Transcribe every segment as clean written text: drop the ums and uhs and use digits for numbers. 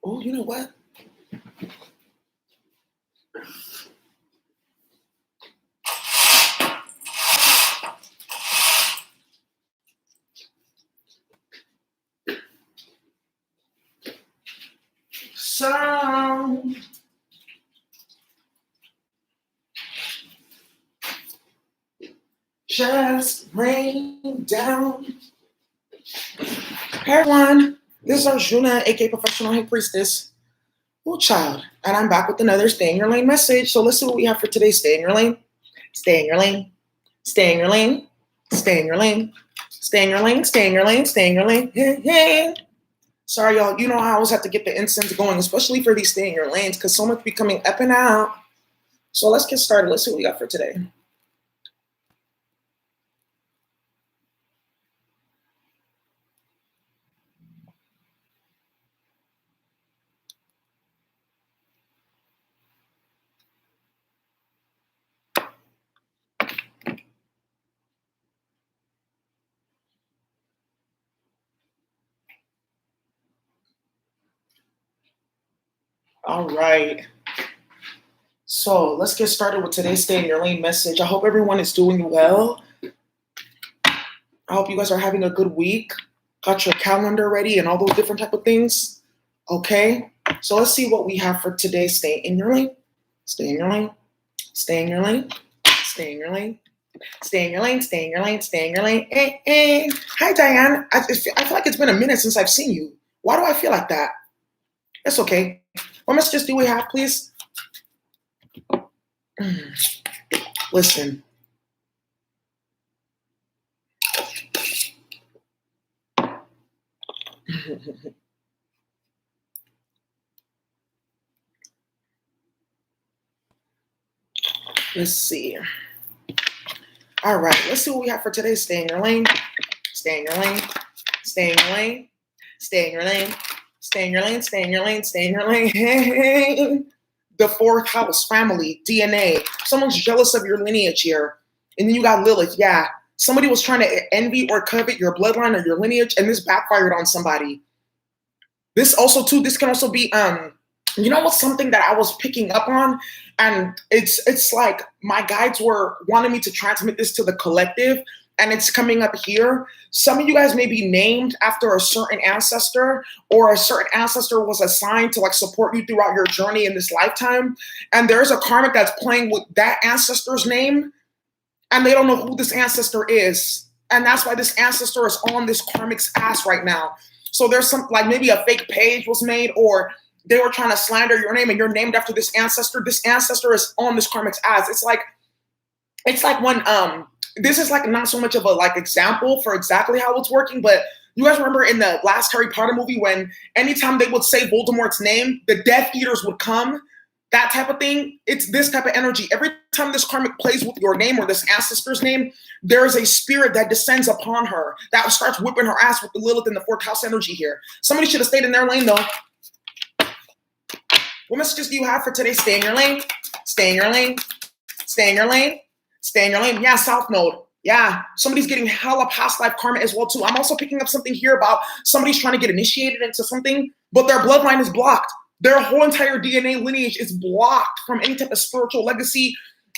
Oh, you know what? Sound. Just rain down. Hey everyone, this is Arjuna, aka Professional High Priestess. Oh child, and I'm back with another Stay in Your Lane message. So let's see what we have for today. Stay in your lane. Stay in your lane. Stay in your lane. Stay in your lane. Stay in your lane. Stay in your lane. Stay in your lane. Hey, hey. Sorry, y'all. You know I always have to get the incense going, especially for these stay in your lanes, because so much be coming up and out. So let's get started. Let's see what we got for today. All right. So let's get started with today's Stay in Your Lane message. I hope everyone is doing well. I hope you guys are having a good week. Got your calendar ready and all those different type of things. Okay. So let's see what we have for today. Stay in your lane. Stay in your lane. Stay in your lane. Stay in your lane. Stay in your lane. Stay in your lane. Stay in your lane. Hey, hey. Hi, Diane. I feel like it's been a minute since I've seen you. Why do I feel like that? That's okay. What messages do we have, please? Listen. Let's see. All right, let's see what we have for today. Stay in your lane. Stay in your lane. Stay in your lane. Stay in your lane. Stay in your lane. Stay in your lane. Stay in your lane. The fourth house, family, DNA. Someone's jealous of your lineage here. And then you got Lilith. Yeah. Somebody was trying to envy or covet your bloodline or your lineage, and this backfired on somebody. This also, too, this can also be, you know what's something that I was picking up on? And it's like my guides were wanting me to transmit this to the collective, and it's coming up here. Some of you guys may be named after a certain ancestor, or a certain ancestor was assigned to like support you throughout your journey in this lifetime. And there's a karmic that's playing with that ancestor's name, and they don't know who this ancestor is. And that's why this ancestor is on this karmic's ass right now. So there's some, like maybe a fake page was made, or they were trying to slander your name and you're named after this ancestor. This ancestor is on this karmic's ass. It's like when, this is like not so much of a like example for exactly how it's working, but you guys remember in the last Harry Potter movie when anytime they would say Voldemort's name, the Death Eaters would come, that type of thing. It's this type of energy. Every time this karmic plays with your name or this ancestor's name, there is a spirit that descends upon her that starts whipping her ass with the Lilith in the fourth house energy here. Somebody should have stayed in their lane though. What messages do you have for today? Stay in your lane. Stay in your lane. Stay in your lane. Stay in your lane. Yeah, South Node. Yeah, somebody's getting hella past life karma as well too. I'm also picking up something here about somebody's trying to get initiated into something, but their bloodline is blocked. Their whole entire DNA lineage is blocked from any type of spiritual legacy,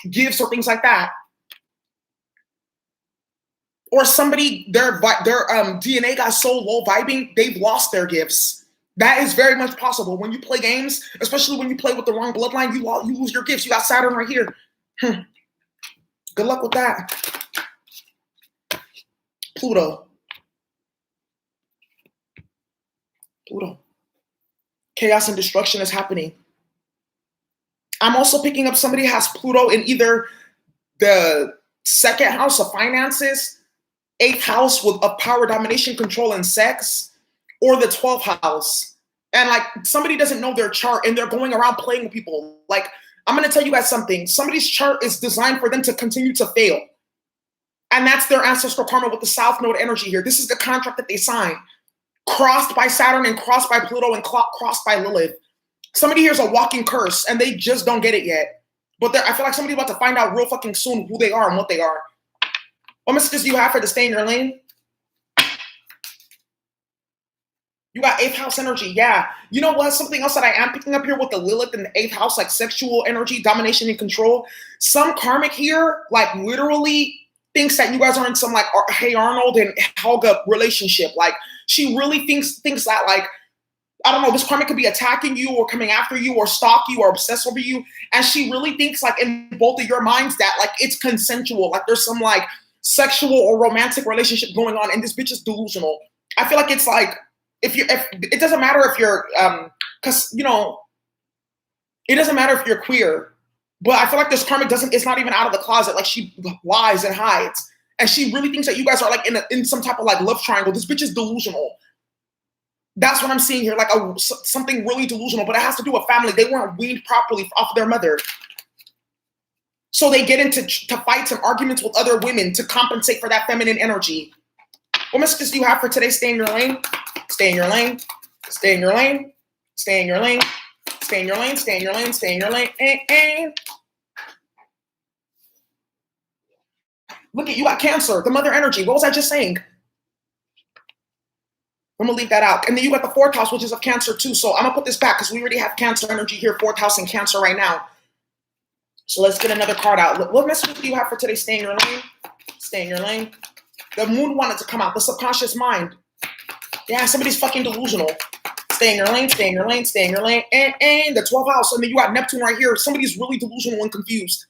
gifts, or things like that. Or somebody, their DNA got so low vibing, they've lost their gifts. That is very much possible. When you play games, especially when you play with the wrong bloodline, you lose your gifts. You got Saturn right here. Good luck with that. Pluto. Chaos and destruction is happening. I'm also picking up somebody has Pluto in either the second house of finances, 8th house of power, domination, control, and sex, or the 12th house. And like somebody doesn't know their chart and they're going around playing with people. Like, I'm going to tell you guys something. Somebody's chart is designed for them to continue to fail. And that's their ancestral karma with the South Node energy here. This is the contract that they signed. Crossed by Saturn and crossed by Pluto and crossed by Lilith. Somebody here is a walking curse and they just don't get it yet. But I feel like somebody's about to find out real fucking soon who they are and what they are. What messages do you have for to stay in your lane? You got 8th house energy. Yeah. You know what? Something else that I am picking up here with the Lilith in the 8th house, like sexual energy, domination and control. Some karmic here, like literally thinks that you guys are in some like Hey Arnold and Helga relationship. Like she really thinks that like, I don't know, this karmic could be attacking you or coming after you or stalk you or obsess over you. And she really thinks like in both of your minds that like it's consensual. Like there's some like sexual or romantic relationship going on and this bitch is delusional. I feel like it's like, if it doesn't matter if you're, cause you know, it doesn't matter if you're queer, but I feel like this karmic it's not even out of the closet. Like she lies and hides. And she really thinks that you guys are like in some type of like love triangle. This bitch is delusional. That's what I'm seeing here, like something really delusional, but it has to do with family. They weren't weaned properly off of their mother. So they get into fights and arguments with other women to compensate for that feminine energy. What messages do you have for today? Stay in your lane. Stay in your lane. Stay in your lane. Stay in your lane. Stay in your lane. Stay in your lane. Stay in your lane. Look at you got Cancer, the mother energy. What was I just saying? I'm gonna leave that out. And then you got the 4th house, which is of Cancer too. So I'm gonna put this back because we already have Cancer energy here, 4th house and Cancer right now. So let's get another card out. What message do you have for today? Stay in your lane. Stay in your lane. The moon wanted to come out. The subconscious mind. Yeah, somebody's fucking delusional. Stay in your lane, stay in your lane, stay in your lane. And the 12th house. And then you got Neptune right here. Somebody's really delusional and confused.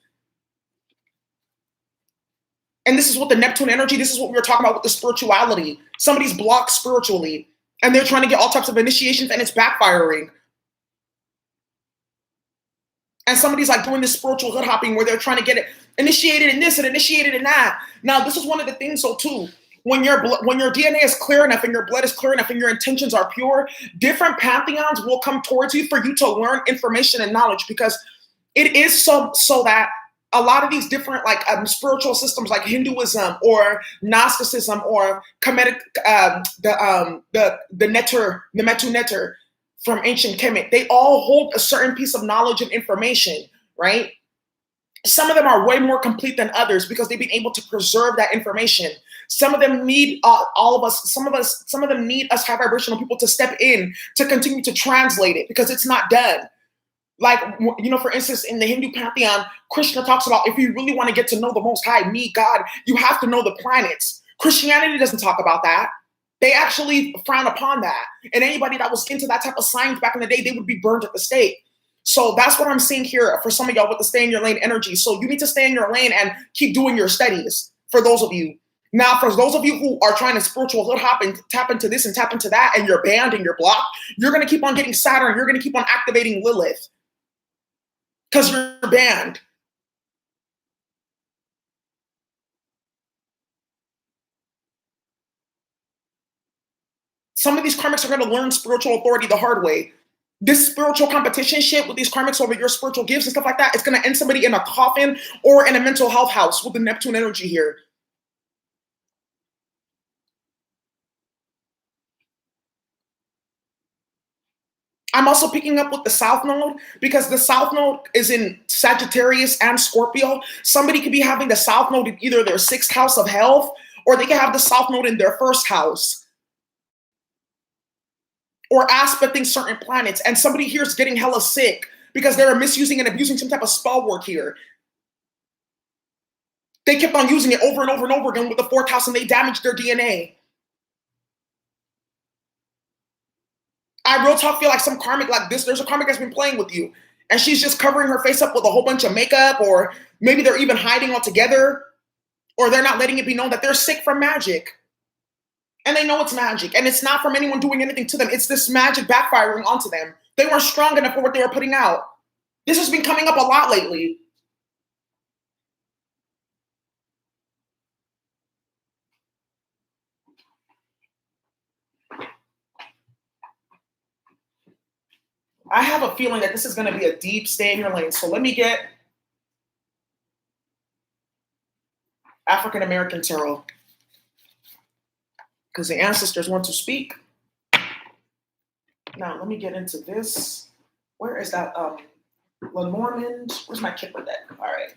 And this is what the Neptune energy, this is what we were talking about with the spirituality. Somebody's blocked spiritually. And they're trying to get all types of initiations and it's backfiring. And somebody's like doing this spiritual hood hopping where they're trying to get it initiated in this and initiated in that. Now, this is one of the things, so too. When your DNA is clear enough and your blood is clear enough and your intentions are pure, different pantheons will come towards you for you to learn information and knowledge because it is so that a lot of these different like spiritual systems like Hinduism or Gnosticism or Kemetic, the Neter, the Metu Neter from ancient Kemet, they all hold a certain piece of knowledge and information, right? Some of them are way more complete than others because they've been able to preserve that information. Some of them need all of us. Some of them need us high vibrational people to step in to continue to translate it because it's not done. Like, you know, for instance, in the Hindu pantheon, Krishna talks about if you really want to get to know the Most High, me, God, you have to know the planets. Christianity doesn't talk about that. They actually frown upon that. And anybody that was into that type of science back in the day, they would be burned at the stake. So that's what I'm seeing here for some of y'all with the stay in your lane energy. So you need to stay in your lane and keep doing your studies for those of you. Now, for those of you who are trying to spiritual hood hop and tap into this and tap into that and you're banned and you're blocked, you're going to keep on getting Saturn. You're going to keep on activating Lilith because you're banned. Some of these karmics are going to learn spiritual authority the hard way. This spiritual competition shit with these karmics over your spiritual gifts and stuff like that, it's going to end somebody in a coffin or in a mental health house with the Neptune energy here. I'm also picking up with the South Node because the South Node is in Sagittarius and Scorpio. Somebody could be having the South Node in either their 6th house of health or they could have the South Node in their 1st house. Or aspecting certain planets, and somebody here is getting hella sick because they were misusing and abusing some type of spell work here. They kept on using it over and over and over again with the 4th house, and they damaged their DNA. I real talk feel like some karmic like this. There's a karmic that's been playing with you, and she's just covering her face up with a whole bunch of makeup, or maybe they're even hiding altogether, or they're not letting it be known that they're sick from magic. And they know it's magic. And it's not from anyone doing anything to them. It's this magic backfiring onto them. They weren't strong enough for what they were putting out. This has been coming up a lot lately. I have a feeling that this is going to be a deep stay in your lane. So let me get African American tarot, because the ancestors want to speak. Now, let me get into this. Where is that? Lenormand. Where's my Kipper deck? All right.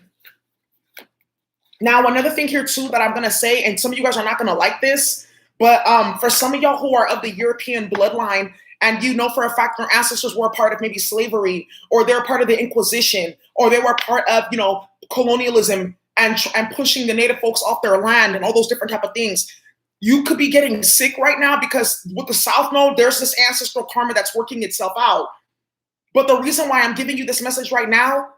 Now, another thing here, too, that I'm going to say, and some of you guys are not going to like this, But for some of y'all who are of the European bloodline, and you know for a fact your ancestors were a part of maybe slavery, or they're part of the Inquisition, or they were part of, you know, colonialism and pushing the native folks off their land and all those different type of things, you could be getting sick right now because with the South Node, there's this ancestral karma that's working itself out. But the reason why I'm giving you this message right now,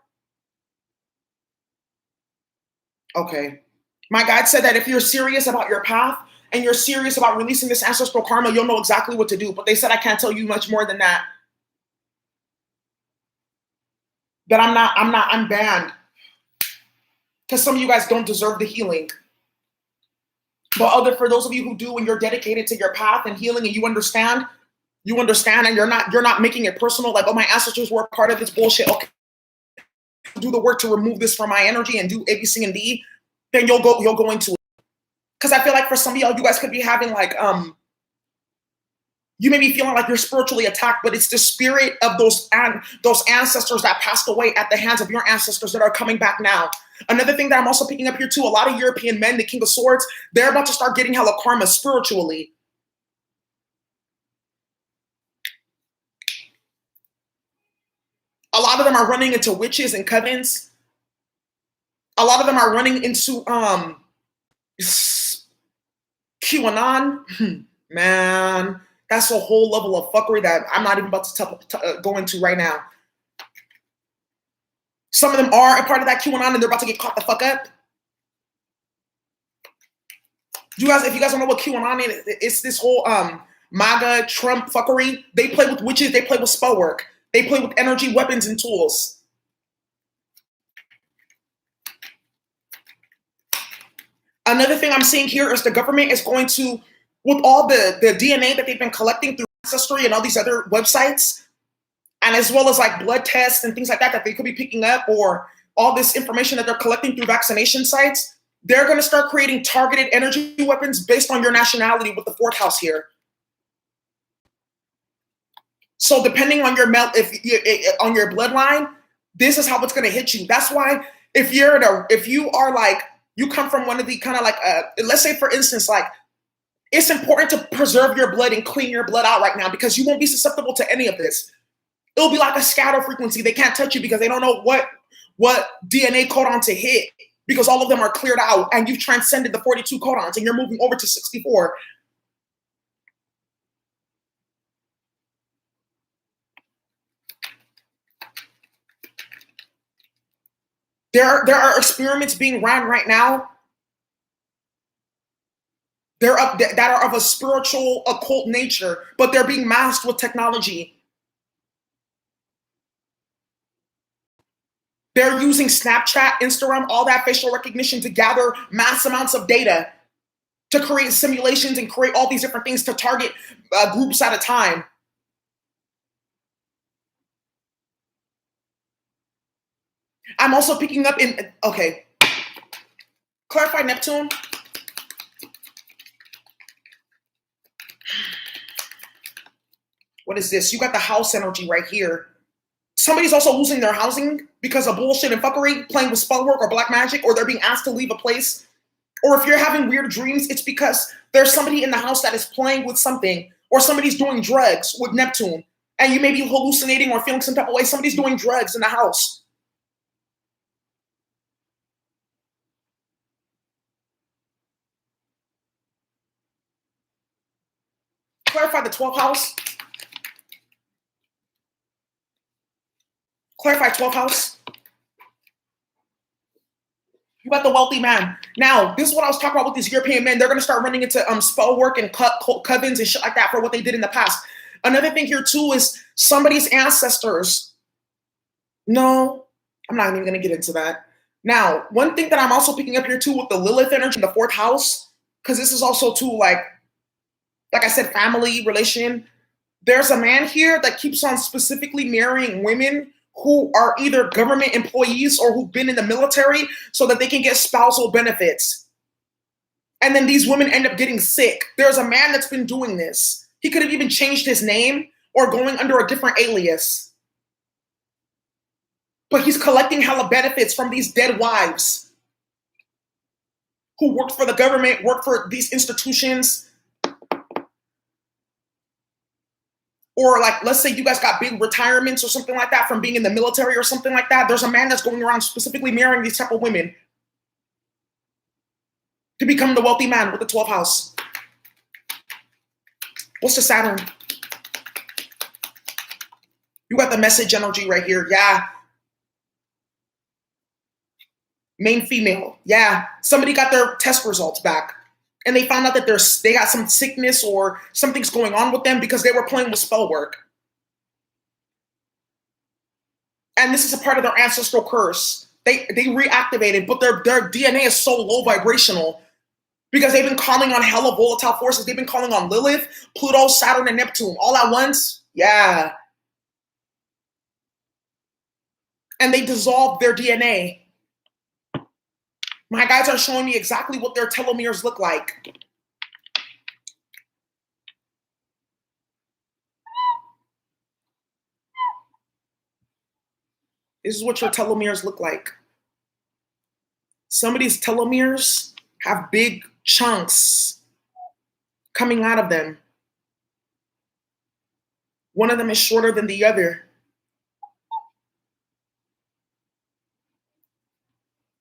okay, my guide said that if you're serious about your path and you're serious about releasing this ancestral karma, you'll know exactly what to do. But they said I can't tell you much more than that. That I'm banned. Because some of you guys don't deserve the healing. But for those of you who do, and you're dedicated to your path and healing, and you understand, and you're not making it personal, like, oh, my ancestors were part of this bullshit. Okay, do the work to remove this from my energy and do A, B, C, and D, then you'll go into it. Because I feel like for some of y'all, you guys could be having like you may be feeling like you're spiritually attacked, but it's the spirit of those ancestors that passed away at the hands of your ancestors that are coming back now. Another thing that I'm also picking up here too, a lot of European men, the King of Swords, they're about to start getting hella karma spiritually. A lot of them are running into witches and covens. A lot of them are running into QAnon. Man, that's a whole level of fuckery that I'm not even about to go into right now. Some of them are a part of that QAnon and they're about to get caught the fuck up. If you guys don't know what QAnon is, it's this whole MAGA Trump fuckery. They play with witches, they play with spell work. They play with energy, weapons, and tools. Another thing I'm seeing here is the government is going to, with all the DNA that they've been collecting through Ancestry and all these other websites, and as well as like blood tests and things like that they could be picking up, or all this information that they're collecting through vaccination sites, they're going to start creating targeted energy weapons based on your nationality with the 4th house here. So depending on your on your bloodline, this is how it's going to hit you. That's why if you are like, you come from one of the kind of like, let's say for instance, like, it's important to preserve your blood and clean your blood out right now because you won't be susceptible to any of this. It'll be like a scatter frequency. They can't touch you because they don't know what DNA codon to hit because all of them are cleared out and you've transcended the 42 codons and you're moving over to 64. There are experiments being run right now. That are of a spiritual, occult nature, but they're being masked with technology. They're using Snapchat, Instagram, all that facial recognition to gather mass amounts of data to create simulations and create all these different things to target groups at a time. I'm also picking up okay. Clarify Neptune. What is this? You got the house energy right here. Somebody's also losing their housing because of bullshit and fuckery, playing with spell work or black magic, or they're being asked to leave a place. Or if you're having weird dreams, it's because there's somebody in the house that is playing with something, or somebody's doing drugs with Neptune, and you may be hallucinating or feeling some type of way. Somebody's doing drugs in the house. Clarify the 12th house. Clarify 12th house. You got the wealthy man. Now, this is what I was talking about with these European men. They're going to start running into spell work and covens and shit like that for what they did in the past. Another thing here, too, is somebody's ancestors. No, I'm not even going to get into that. Now, one thing that I'm also picking up here, too, with the Lilith energy in the 4th house, because this is also, too, like I said, family, relation. There's a man here that keeps on specifically marrying women who are either government employees or who've been in the military so that they can get spousal benefits. And then these women end up getting sick. There's a man that's been doing this. He could have even changed his name or going under a different alias. But he's collecting hella benefits from these dead wives who worked for the government, worked for these institutions. or like, let's say you guys got big retirements or something like that from being in the military or something like that. There's a man that's going around specifically marrying these type of women to become the wealthy man with the 12th house. What's the Saturn? You got the message energy right here. Yeah. Main female. Yeah. Somebody got their test results back and they found out that they got some sickness or something's going on with them because they were playing with spell work. And this is a part of their ancestral curse. They reactivated, but their DNA is so low vibrational because they've been calling on hella volatile forces. They've been calling on Lilith, Pluto, Saturn, and Neptune all at once. Yeah. And they dissolved their DNA. My guides are showing me exactly what their telomeres look like. This is what your telomeres look like. Somebody's telomeres have big chunks coming out of them. One of them is shorter than the other.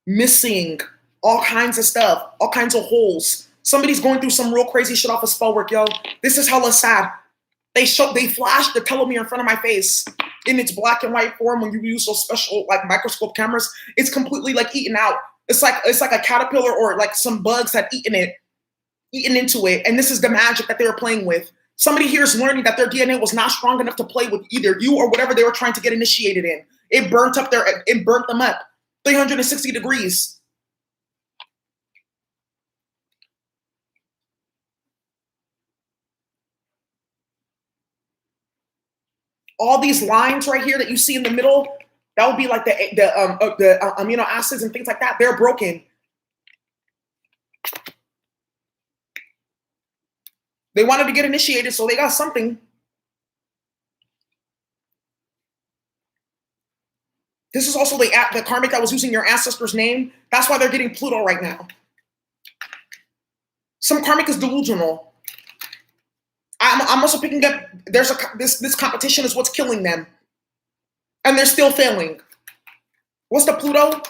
Missing all kinds of stuff, all kinds of holes. Somebody's going through some real crazy shit off of spell work, yo. This is hella sad. They flashed the telomere in front of my face in its black and white form. When you use those special like microscope cameras, it's completely like eaten out. It's like a caterpillar or like some bugs had eaten into it. And this is the magic that they were playing with. Somebody here is learning that their DNA was not strong enough to play with either you or whatever they were trying to get initiated in. It burnt them up 360 degrees. All these lines right here that you see in the middle, that would be like the amino acids and things like that. They're broken. They wanted to get initiated, so they got something. This is also the karmic that was using your ancestor's name. That's why they're getting Pluto right now. Some karmic is delusional. I'm also picking up, this competition is what's killing them. And they're still failing. What's the Pluto?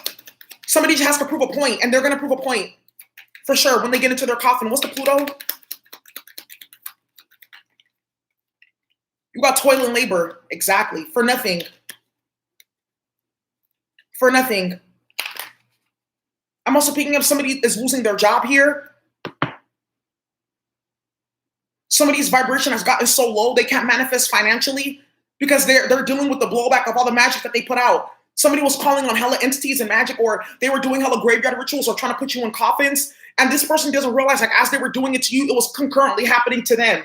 Somebody has to prove a point, and they're going to prove a point. For sure, when they get into their coffin. What's the Pluto? You got toil and labor. Exactly. For nothing. For nothing. I'm also picking up somebody is losing their job here. Somebody's vibration has gotten so low they can't manifest financially because they're dealing with the blowback of all the magic that they put out. Somebody was calling on hella entities and magic, or they were doing hella graveyard rituals or trying to put you in coffins. And this person doesn't realize, like, as they were doing it to you, it was concurrently happening to them.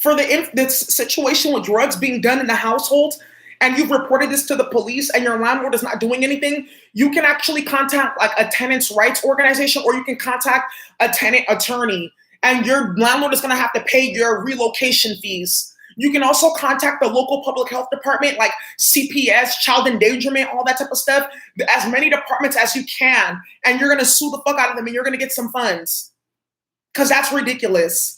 For the situation with drugs being done in the household, and you've reported this to the police and your landlord is not doing anything, you can actually contact like a tenants' rights organization, or you can contact a tenant attorney, and your landlord is going to have to pay your relocation fees. You can also contact the local public health department, like CPS, child endangerment, all that type of stuff, as many departments as you can, and you're going to sue the fuck out of them and you're going to get some funds, because that's ridiculous.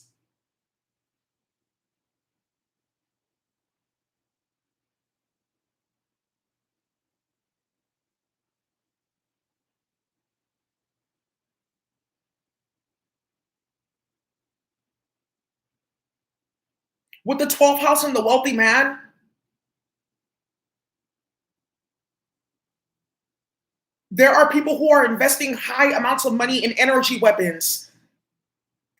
With the 12th house and the wealthy man, there are people who are investing high amounts of money in energy weapons.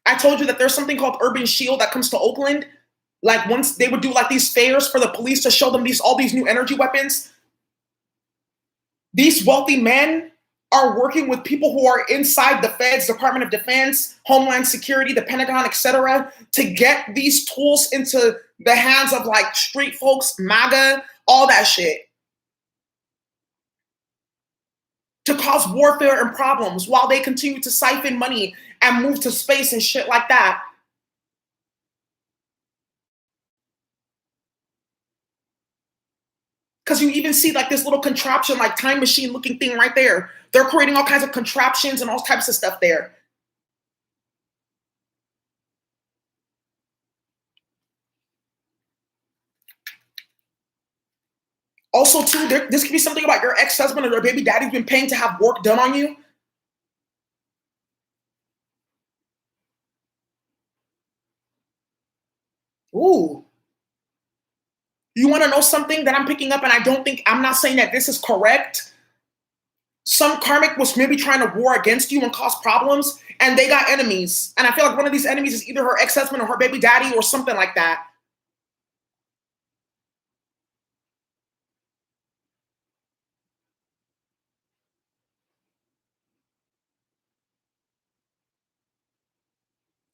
I told you that there's something called Urban Shield that comes to Oakland. Like, once they would do like these fairs for the police to show them all these new energy weapons. These wealthy men are working with people who are inside the Feds, Department of Defense, Homeland Security, the Pentagon, etc., to get these tools into the hands of like street folks, MAGA, all that shit, to cause warfare and problems while they continue to siphon money and move to space and shit like that. Because you even see like this little contraption, like time machine looking thing right there. They're creating all kinds of contraptions and all types of stuff there. Also, too, this could be something about your ex-husband or your baby daddy's been paying to have work done on you. Ooh. You want to know something that I'm picking up, and I'm not saying that this is correct. Some karmic was maybe trying to war against you and cause problems, and they got enemies. And I feel like one of these enemies is either her ex-husband or her baby daddy or something like that.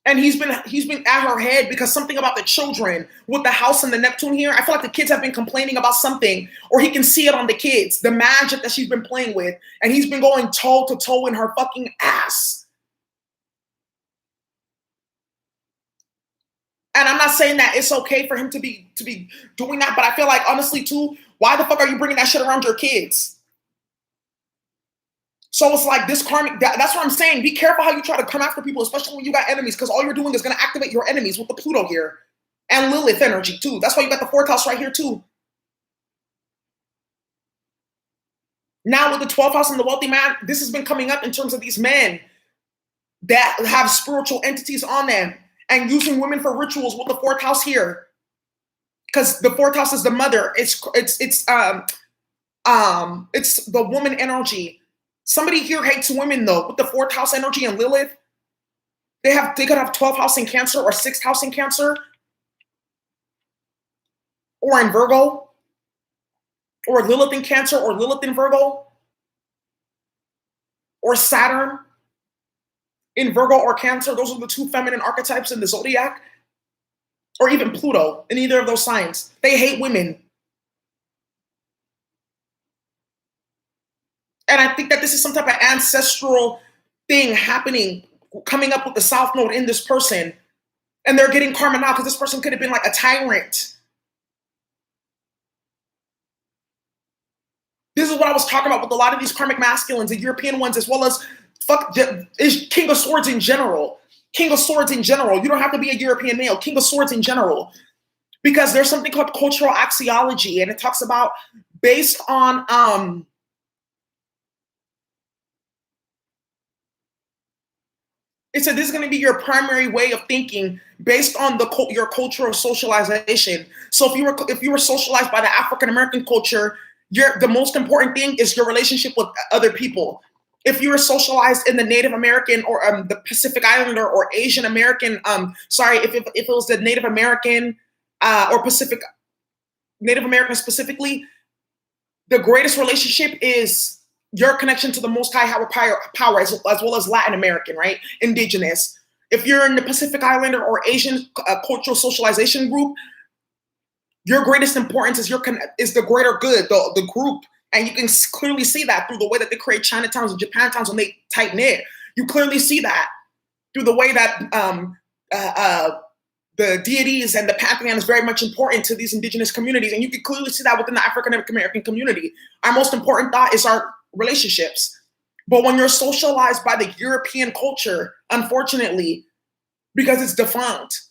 And he's been at her head because something about the children with the house and the Neptune here. I feel like the kids have been complaining about something, or he can see it on the kids, the magic that she's been playing with, and he's been going toe to toe in her fucking ass. And I'm not saying that it's okay for him to be doing that, but I feel like honestly too, why the fuck are you bringing that shit around your kids? So it's like this karmic, that's what I'm saying. Be careful how you try to come after people, especially when you got enemies, because all you're doing is going to activate your enemies with the Pluto here. And Lilith energy too. That's why you got the fourth house right here too. Now with the 12th house and the wealthy man, this has been coming up in terms of these men that have spiritual entities on them and using women for rituals with the fourth house here. Because the fourth house is the mother. It's the woman energy. Somebody here hates women though, with the fourth house energy and Lilith. They could have 12th house in Cancer or 6th house in Cancer, or in Virgo, or Lilith in Cancer, or Lilith in Virgo, or Saturn in Virgo or Cancer. Those are the two feminine archetypes in the zodiac, or even Pluto in either of those signs. They hate women. And I think that this is some type of ancestral thing happening, coming up with the South Node in this person. And they're getting karma now because this person could have been like a tyrant. This is what I was talking about with a lot of these karmic masculines, the European ones, as well as is King of Swords in general. King of Swords in general. You don't have to be a European male. King of Swords in general. Because there's something called cultural axiology, and it talks about based on it said this is going to be your primary way of thinking based on your cultural socialization. So if you were socialized by the African American culture, the most important thing is your relationship with other people. If you were socialized in the Native American or the Pacific Islander or Asian American, if it was the Native American or Pacific Native American specifically, the greatest relationship is your connection to the Most High power as well as Latin American, right? Indigenous. If you're in the Pacific Islander or Asian cultural socialization group, your greatest importance is the greater good, the group. And you can clearly see that through the way that they create Chinatowns and Japantowns when they tight knit. You clearly see that through the way that the deities and the pantheon is very much important to these indigenous communities. And you can clearly see that within the African American community. Our most important thought is our relationships. But when you're socialized by the European culture, unfortunately, because it's defunct,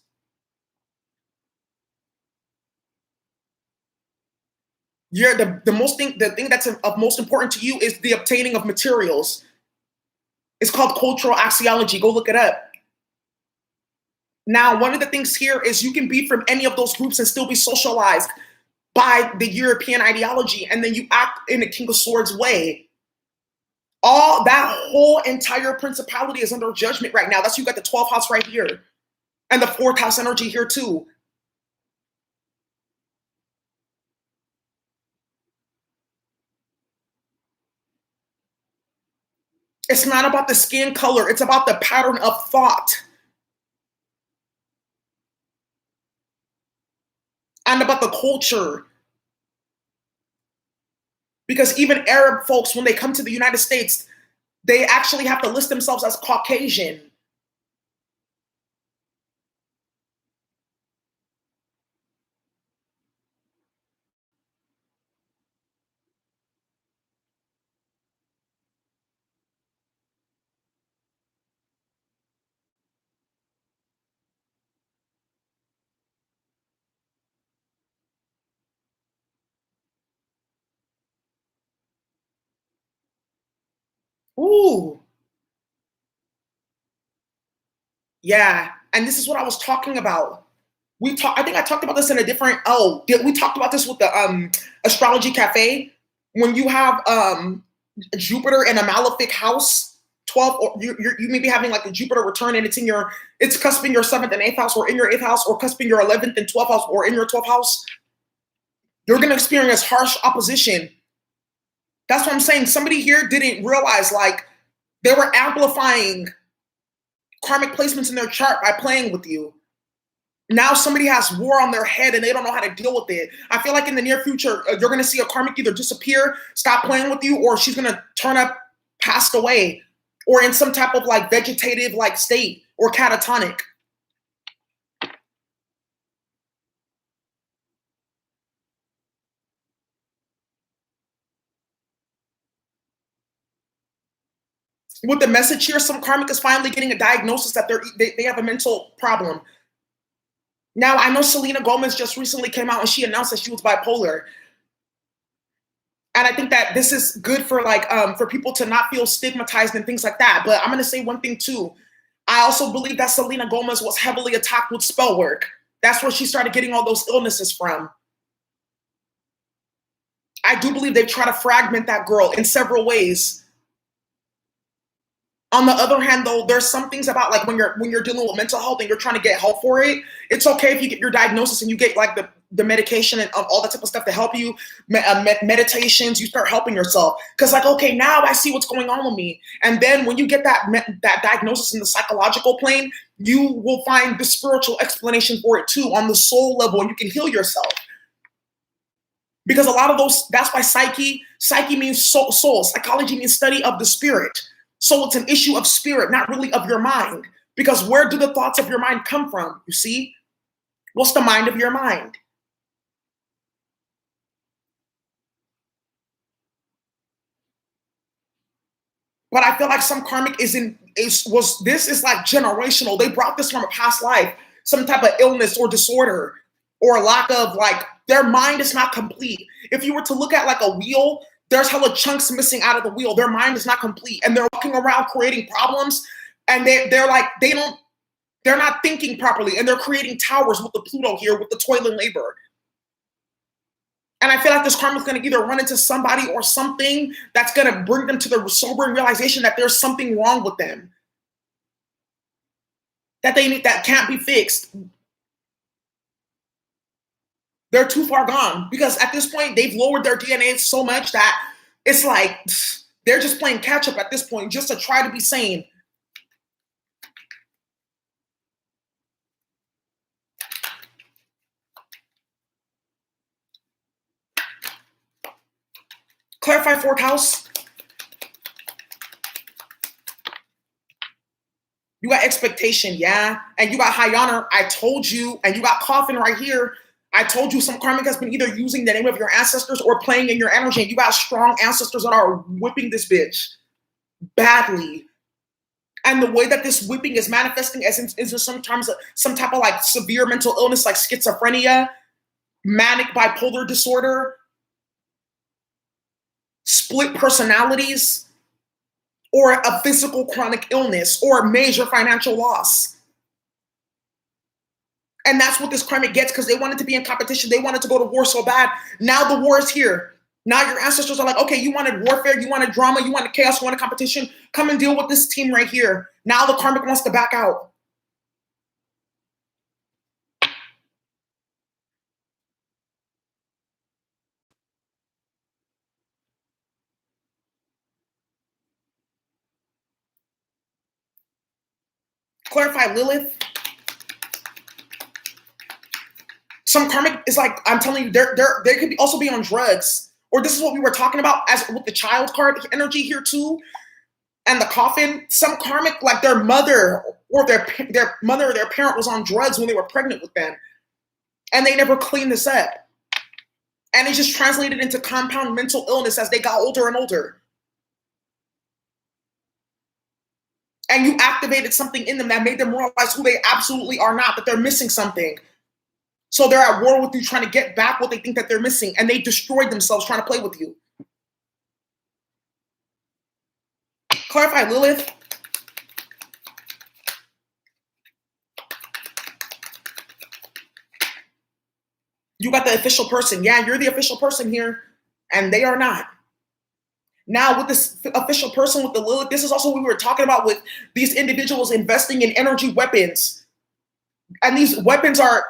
the thing that's of most important to you is the obtaining of materials. It's called cultural axiology. Go look it up. Now, one of the things here is you can be from any of those groups and still be socialized by the European ideology, and then you act in the King of Swords way. All that whole entire principality is under judgment right now. That's you got the 12th house right here, and the 4th house energy here too. It's not about the skin color. It's about the pattern of thought. And about the culture. Because even Arab folks, when they come to the United States, they actually have to list themselves as Caucasian. Ooh. Yeah. And this is what I was talking about. I think I talked about this in a different, we talked about this with the astrology cafe. When you have Jupiter in a malefic house, 12, or you may be having like a Jupiter return and it's cusping your 7th and 8th house, or in your 8th house, or cusping your 11th and 12th house, or in your 12th house, you're going to experience harsh opposition. That's what I'm saying. Somebody here didn't realize, like, they were amplifying karmic placements in their chart by playing with you. Now somebody has war on their head and they don't know how to deal with it. I feel like in the near future, you're going to see a karmic either disappear, stop playing with you, or she's going to turn up, passed away, or in some type of like vegetative like state, or catatonic. With the message here, some karmic is finally getting a diagnosis that they have a mental problem. Now, I know Selena Gomez just recently came out and she announced that she was bipolar. And I think that this is good for like for people to not feel stigmatized and things like that. But I'm going to say one thing too. I also believe that Selena Gomez was heavily attacked with spell work. That's where she started getting all those illnesses from. I do believe they try to fragment that girl in several ways. On the other hand, though, there's some things about like when you're dealing with mental health and you're trying to get help for it, it's okay if you get your diagnosis and you get like the medication and all that type of stuff to help you, meditations, you start helping yourself. Because like, okay, now I see what's going on with me. And then when you get that diagnosis in the psychological plane, you will find the spiritual explanation for it too on the soul level, and you can heal yourself. Because a lot of those, that's why psyche means soul, psychology means study of the spirit. So it's an issue of spirit, not really of your mind. Because where do the thoughts of your mind come from? You see? What's the mind of your mind? But I feel like some karmic this is like generational. They brought this from a past life, some type of illness or disorder, or lack of like, their mind is not complete. If you were to look at like a wheel, there's hella chunks missing out of the wheel. Their mind is not complete, and they're walking around creating problems, and they're like, they're not thinking properly, and they're creating towers with the Pluto here, with the toil and labor. And I feel like this karma is going to either run into somebody or something that's going to bring them to the sobering realization that there's something wrong with them, that can't be fixed. They're too far gone, because at this point they've lowered their DNA so much that it's like they're just playing catch up at this point just to try to be sane. Clarify fourth house. You got expectation, yeah. And you got high honor, I told you. And you got coffin right here. I told you some karmic has been either using the name of your ancestors or playing in your energy. And you got strong ancestors that are whipping this bitch badly. And the way that this whipping is manifesting is sometimes some type of like severe mental illness, like schizophrenia, manic bipolar disorder, split personalities, or a physical chronic illness, or major financial loss. And that's what this karmic gets, because they wanted to be in competition. They wanted to go to war so bad. Now the war is here. Now your ancestors are like, okay, you wanted warfare, you wanted drama, you wanted chaos, you wanted competition. Come and deal with this team right here. Now the karmic wants to back out. Clarify Lilith. Some karmic is like, I'm telling you, they could also be on drugs. Or this is what we were talking about as with the child card energy here too. And the coffin, some karmic, like their mother or their mother or their parent was on drugs when they were pregnant with them. And they never cleaned this up. And it just translated into compound mental illness as they got older and older. And you activated something in them that made them realize who they absolutely are not, that they're missing something. So they're at war with you, trying to get back what they think that they're missing. And they destroyed themselves trying to play with you. Clarify Lilith. You got the official person. Yeah, you're the official person here, and they are not. Now, with this official person with the Lilith, this is also what we were talking about with these individuals investing in energy weapons. And these weapons are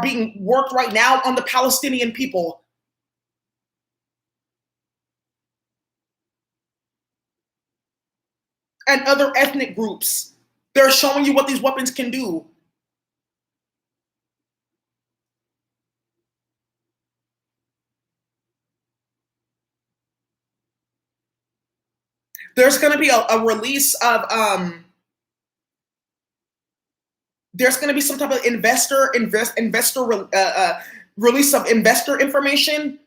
being worked right now on the Palestinian people. And other ethnic groups. They're showing you what these weapons can do. There's going to be a release of there's going to be some type of release of investor information,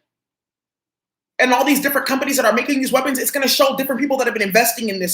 and all these different companies that are making these weapons. It's going to show different people that have been investing in this stuff.